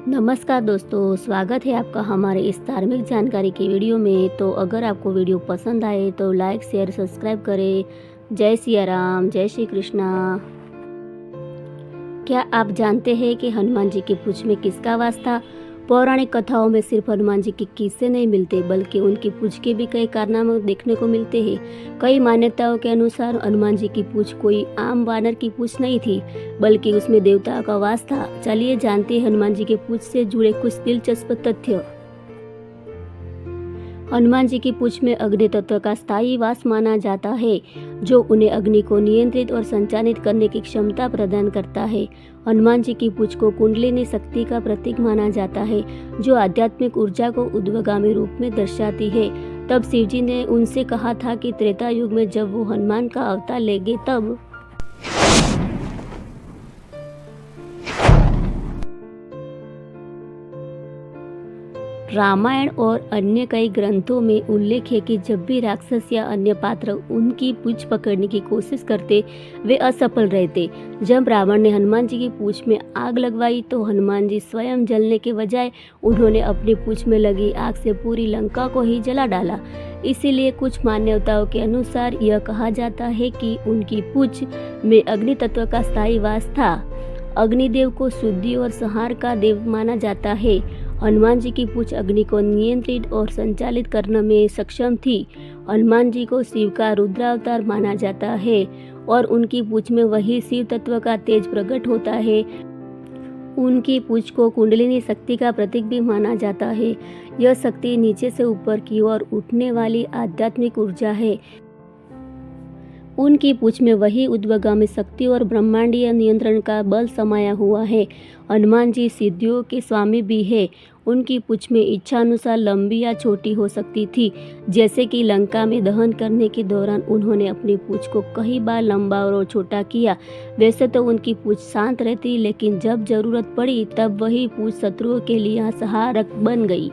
नमस्कार दोस्तों, स्वागत है आपका हमारे इस धार्मिक जानकारी की वीडियो में। तो अगर आपको वीडियो पसंद आए तो लाइक शेयर सब्सक्राइब करें। जय सिया राम, जय श्री कृष्णा। क्या आप जानते हैं कि हनुमान जी की पूंछ में किसका वास था? पौराणिक कथाओं में सिर्फ हनुमान जी के किस्से नहीं मिलते, बल्कि उनकी पूंछ के भी कई कारनामे देखने को मिलते हैं। कई मान्यताओं के अनुसार हनुमान जी की पूंछ कोई आम वानर की पूंछ नहीं थी, बल्कि उसमें देवता का वास था। चलिए जानते हैं हनुमान जी के पूंछ से जुड़े कुछ दिलचस्प तथ्य। हनुमान जी की पूंछ में अग्नि तत्व का स्थायी वास माना जाता है, जो उन्हें अग्नि को नियंत्रित और संचालित करने की क्षमता प्रदान करता है। हनुमान जी की पूंछ को कुंडलिनी शक्ति का प्रतीक माना जाता है, जो आध्यात्मिक ऊर्जा को ऊर्ध्वगामी रूप में दर्शाती है। तब शिवजी ने उनसे कहा था कि त्रेता युग में जब वो हनुमान का अवतार लेंगे तब रामायण और अन्य कई ग्रंथों में उल्लेख है कि जब भी राक्षस या अन्य पात्र उनकी पूंछ पकड़ने की कोशिश करते, वे असफल रहते। जब रावण ने हनुमान जी की पूंछ में आग लगवाई तो हनुमान जी स्वयं जलने के बजाय उन्होंने अपनी पूंछ में लगी आग से पूरी लंका को ही जला डाला। इसीलिए कुछ मान्यताओं के अनुसार यह कहा जाता है कि उनकी पूंछ में अग्नि तत्व का स्थायी वास था। अग्निदेव को शुद्धि और संहार का देव माना जाता है। हनुमान जी की पूंछ अग्नि को नियंत्रित और संचालित करने में सक्षम थी। हनुमान जी को शिव का रुद्रावतार माना जाता है और उनकी पूंछ में वही शिव तत्व का तेज प्रकट होता है। उनकी पूंछ को कुंडलिनी शक्ति का प्रतीक भी माना जाता है। यह शक्ति नीचे से ऊपर की ओर उठने वाली आध्यात्मिक ऊर्जा है। उनकी पूंछ में वही ऊर्ध्वगामी शक्ति और ब्रह्मांडीय नियंत्रण का बल समाया हुआ है। हनुमान जी सिद्धियों के स्वामी भी है। उनकी पूंछ में इच्छानुसार लंबी या छोटी हो सकती थी, जैसे कि लंका में दहन करने के दौरान उन्होंने अपनी पूंछ को कई बार लंबा और छोटा किया। वैसे तो उनकी पूंछ शांत रहती, लेकिन जब जरूरत पड़ी तब वही पूंछ शत्रुओं के लिए सहारक बन गई।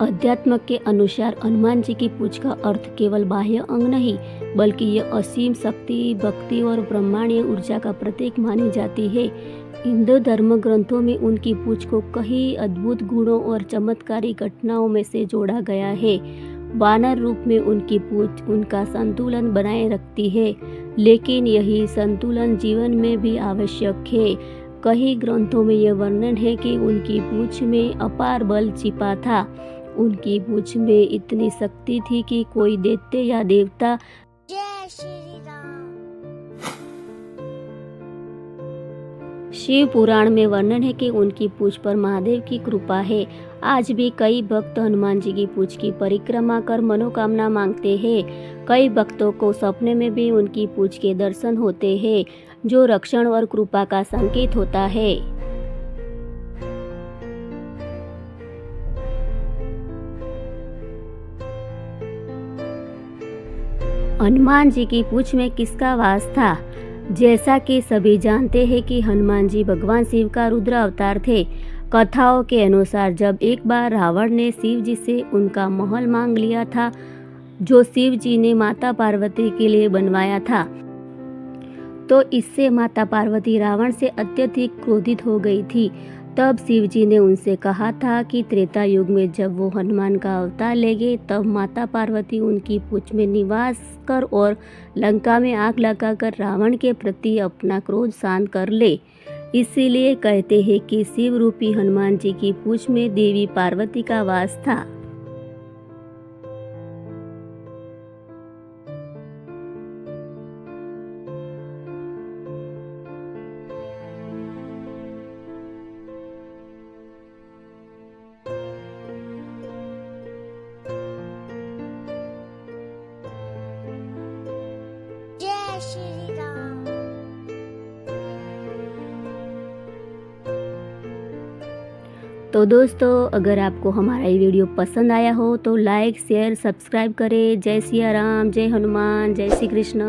अध्यात्म के अनुसार हनुमान जी की पूंछ का अर्थ केवल बाह्य अंग नहीं, बल्कि यह असीम शक्ति, भक्ति और ब्रह्मांडीय ऊर्जा का प्रतीक मानी जाती है। हिंदू धर्म ग्रंथों में उनकी पूंछ को कई अद्भुत गुणों और चमत्कारी घटनाओं में से जोड़ा गया है। वानर रूप में उनकी पूंछ उनका संतुलन बनाए रखती है, लेकिन यही संतुलन जीवन में भी आवश्यक है। कई ग्रंथों में यह वर्णन है कि उनकी पूंछ में अपार बल छिपा था। उनकी पूंछ में इतनी शक्ति थी कि कोई दैत्य या देवता जय श्री राम। शिव पुराण में वर्णन है कि उनकी पूंछ पर महादेव की कृपा है। आज भी कई भक्त हनुमान जी की पूंछ की परिक्रमा कर मनोकामना मांगते हैं। कई भक्तों को सपने में भी उनकी पूंछ के दर्शन होते हैं, जो रक्षण और कृपा का संकेत होता है। हनुमान जी की पूंछ में किसका वास था? जैसा कि सभी जानते हैं कि हनुमान जी भगवान शिव का रुद्र अवतार थे। कथाओं के अनुसार जब एक बार रावण ने शिव जी से उनका महल मांग लिया था, जो शिव जी ने माता पार्वती के लिए बनवाया था, तो इससे माता पार्वती रावण से अत्यधिक क्रोधित हो गई थी। तब शिव जी ने उनसे कहा था कि त्रेता युग में जब वो हनुमान का अवतार लेंगे तब माता पार्वती उनकी पूंछ में निवास कर और लंका में आग लगाकर रावण के प्रति अपना क्रोध शांत कर ले। इसीलिए कहते हैं कि शिव रूपी हनुमान जी की पूंछ में देवी पार्वती का वास था। जय श्री राम। तो दोस्तों, अगर आपको हमारा ये वीडियो पसंद आया हो तो लाइक शेयर सब्सक्राइब करें। जय सिया राम, जय हनुमान, जय श्री कृष्ण।